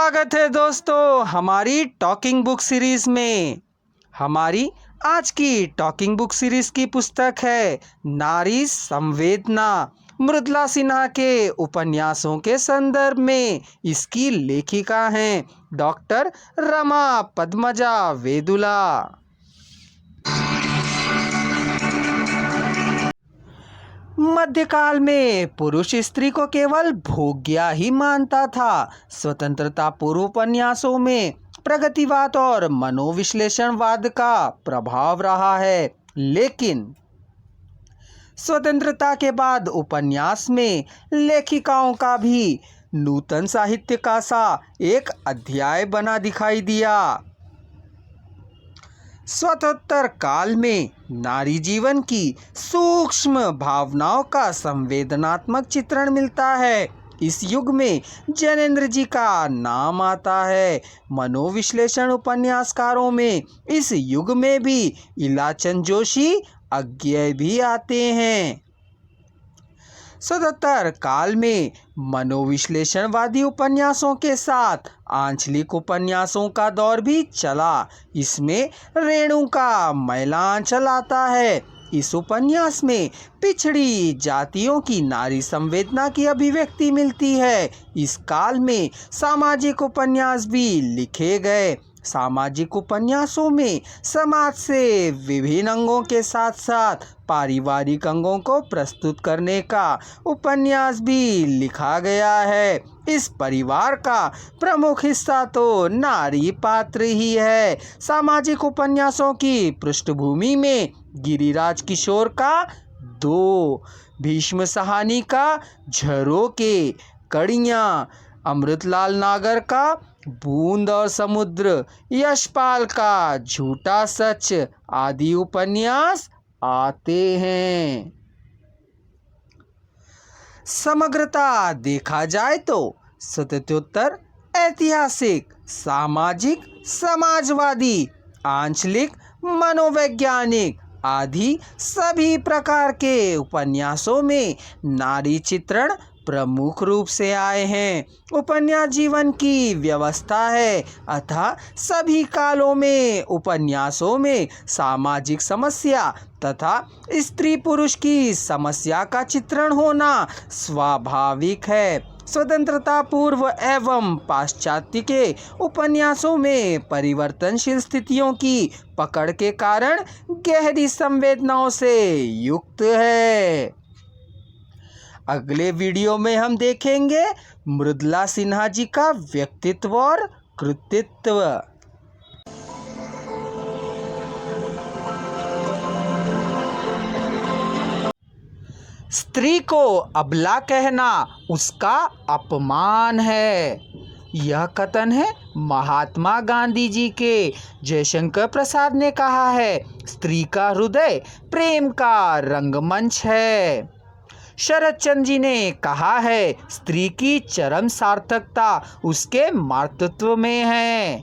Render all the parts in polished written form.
स्वागत है दोस्तों हमारी टॉकिंग बुक सीरीज में। हमारी आज की टॉकिंग बुक सीरीज की पुस्तक है नारी संवेदना। मृदुला सिन्हा के उपन्यासों के संदर्भ में इसकी लेखिका हैं डॉक्टर रमा पद्मजा वेदुला। मध्यकाल में पुरुष स्त्री को केवल भोग्या ही मानता था। स्वतंत्रता पूर्व उपन्यासों में प्रगतिवाद और मनोविश्लेषणवाद का प्रभाव रहा है, लेकिन स्वतंत्रता के बाद उपन्यास में लेखिकाओं का भी नूतन साहित्य का सा एक अध्याय बना दिखाई दिया। स्वतंत्र काल में नारी जीवन की सूक्ष्म भावनाओं का संवेदनात्मक चित्रण मिलता है। इस युग में जैनेन्द्र जी का नाम आता है। मनोविश्लेषण उपन्यासकारों में इस युग में भी इलाचंद जोशी अज्ञेय भी आते हैं। स्वतंत्र काल में मनोविश्लेषणवादी उपन्यासों के साथ आंचलिक उपन्यासों का दौर भी चला। इसमें रेणु का मैलांचल आता है। इस उपन्यास में पिछड़ी जातियों की नारी संवेदना की अभिव्यक्ति मिलती है। इस काल में सामाजिक उपन्यास भी लिखे गए। सामाजिक उपन्यासों में समाज से विभिन्न अंगों के साथ साथ पारिवारिक अंगों को प्रस्तुत करने का उपन्यास भी लिखा गया है। इस परिवार का प्रमुख हिस्सा तो नारी पात्र ही है। सामाजिक उपन्यासों की पृष्ठभूमि में गिरिराज किशोर का दो, भीष्म साहनी का झरोके कड़ियाँ, अमृतलाल नागर का बूंद और समुद्र, यशपाल का झूठा सच आदि उपन्यास आते हैं। समग्रता देखा जाए तो स्वतंत्रोत्तर ऐतिहासिक, सामाजिक, समाजवादी, आंचलिक, मनोवैज्ञानिक आदि सभी प्रकार के उपन्यासों में नारी चित्रण प्रमुख रूप से आए हैं। उपन्यास जीवन की व्यवस्था है, अतः सभी कालों में उपन्यासों में सामाजिक समस्या तथा स्त्री पुरुष की समस्या का चित्रण होना स्वाभाविक है। स्वतंत्रता पूर्व एवं पाश्चात्य के उपन्यासों में परिवर्तनशील स्थितियों की पकड़ के कारण गहरी संवेदनाओं से युक्त है। अगले वीडियो में हम देखेंगे मृदुला सिन्हा जी का व्यक्तित्व और कृतित्व। स्त्री को अबला कहना उसका अपमान है, यह कथन है महात्मा गांधी जी के। जयशंकर प्रसाद ने कहा है, स्त्री का हृदय प्रेम का रंगमंच है। शरद चंद्र जी ने कहा है, स्त्री की चरम सार्थकता उसके मातृत्व में है।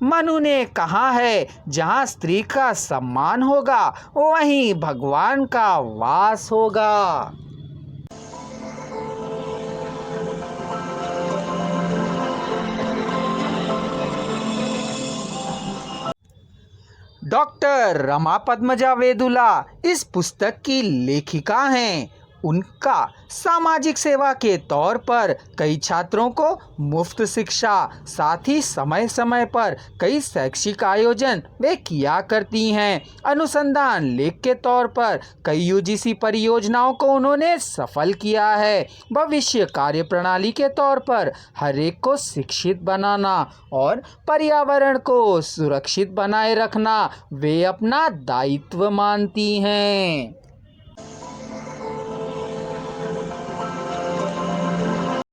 मनु ने कहा है, जहाँ स्त्री का सम्मान होगा वहीं भगवान का वास होगा। डॉक्टर रमा पद्मजा वेदुला इस पुस्तक की लेखिका हैं। उनका सामाजिक सेवा के तौर पर कई छात्रों को मुफ्त शिक्षा, साथ ही समय समय पर कई शैक्षिक आयोजन वे किया करती हैं। अनुसंधान लेख के तौर पर कई यूजीसी परियोजनाओं को उन्होंने सफल किया है। भविष्य कार्यप्रणाली के तौर पर हर एक को शिक्षित बनाना और पर्यावरण को सुरक्षित बनाए रखना वे अपना दायित्व मानती हैं।